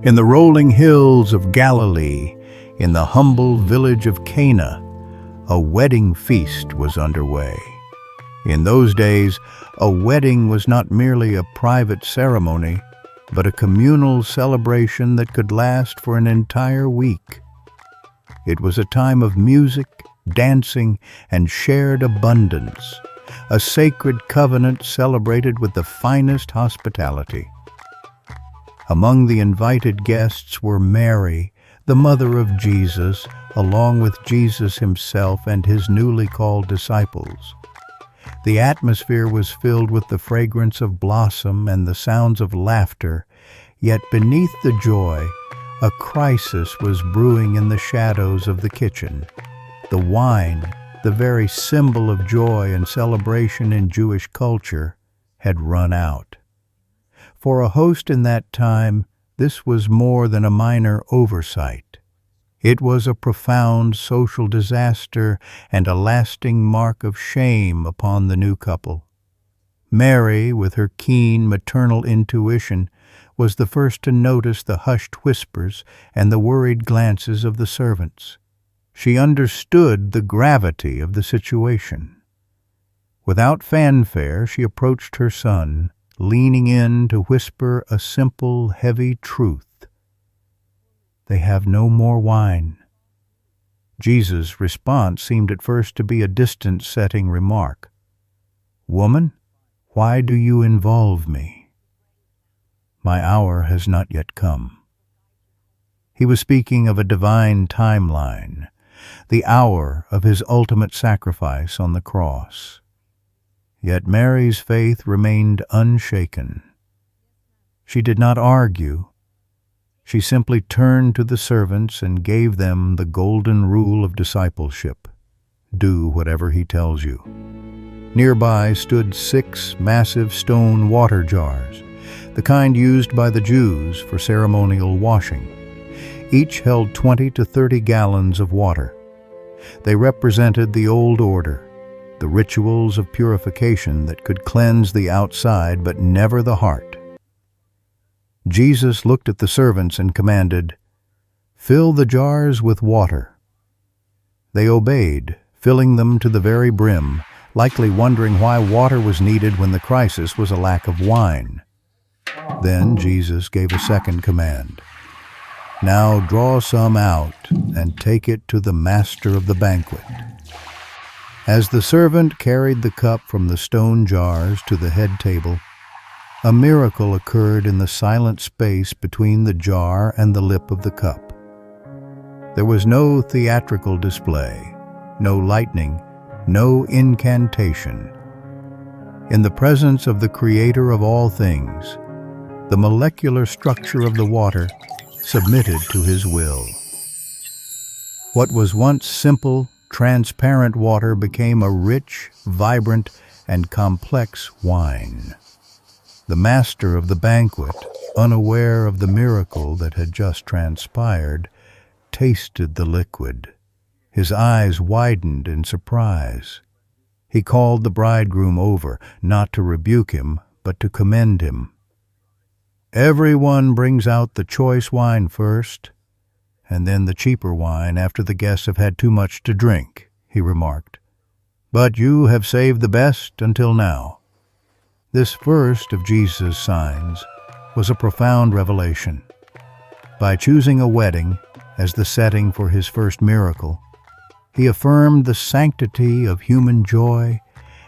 In the rolling hills of Galilee, in the humble village of Cana, a wedding feast was underway. In those days, a wedding was not merely a private ceremony, but a communal celebration that could last for an entire week. It was a time of music, dancing, and shared abundance, a sacred covenant celebrated with the finest hospitality. Among the invited guests were Mary, the mother of Jesus, along with Jesus himself and his newly called disciples. The atmosphere was filled with the fragrance of blossom and the sounds of laughter, yet beneath the joy, a crisis was brewing in the shadows of the kitchen. The wine, the very symbol of joy and celebration in Jewish culture, had run out. For a host in that time, this was more than a minor oversight. It was a profound social disaster and a lasting mark of shame upon the new couple. Mary, with her keen maternal intuition, was the first to notice the hushed whispers and the worried glances of the servants. She understood the gravity of the situation. Without fanfare, she approached her son, leaning in to whisper a simple, heavy truth. "They have no more wine." Jesus' response seemed at first to be a distance-setting remark. "Woman, why do you involve me? My hour has not yet come." He was speaking of a divine timeline, the hour of his ultimate sacrifice on the cross. Yet Mary's faith remained unshaken. She did not argue. She simply turned to the servants and gave them the golden rule of discipleship: do whatever he tells you. Nearby stood 6 massive stone water jars, the kind used by the Jews for ceremonial washing. Each held 20 to 30 gallons of water. They represented the old order, the rituals of purification that could cleanse the outside but never the heart. Jesus looked at the servants and commanded, "Fill the jars with water." They obeyed, filling them to the very brim, likely wondering why water was needed when the crisis was a lack of wine. Then Jesus gave a second command. "Now draw some out and take it to the master of the banquet." As the servant carried the cup from the stone jars to the head table, a miracle occurred in the silent space between the jar and the lip of the cup. There was no theatrical display, no lightning, no incantation. In the presence of the Creator of all things, the molecular structure of the water submitted to his will. What was once simple, transparent water became a rich, vibrant, and complex wine. The master of the banquet, unaware of the miracle that had just transpired, tasted the liquid. His eyes widened in surprise. He called the bridegroom over, not to rebuke him, but to commend him. "Everyone brings out the choice wine first, and then the cheaper wine after the guests have had too much to drink," he remarked. "But you have saved the best until now." This first of Jesus' signs was a profound revelation. By choosing a wedding as the setting for his first miracle, he affirmed the sanctity of human joy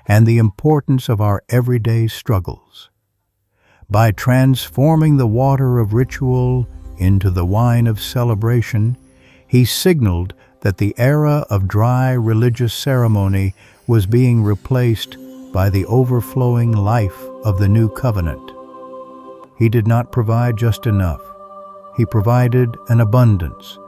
and the importance of our everyday struggles. By transforming the water of ritual into the wine of celebration, he signaled that the era of dry religious ceremony was being replaced by the overflowing life of the new covenant. He did not provide just enough. He provided an abundance,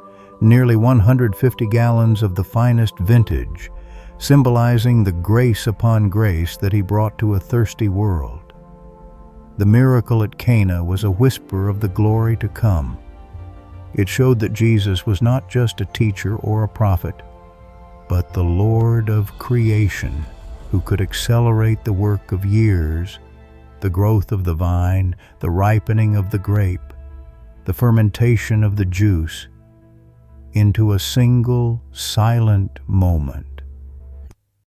nearly 150 gallons of the finest vintage, symbolizing the grace upon grace that he brought to a thirsty world. The miracle at Cana was a whisper of the glory to come. It showed that Jesus was not just a teacher or a prophet, but the Lord of creation, who could accelerate the work of years, the growth of the vine, the ripening of the grape. the fermentation of the juice, into a single silent moment.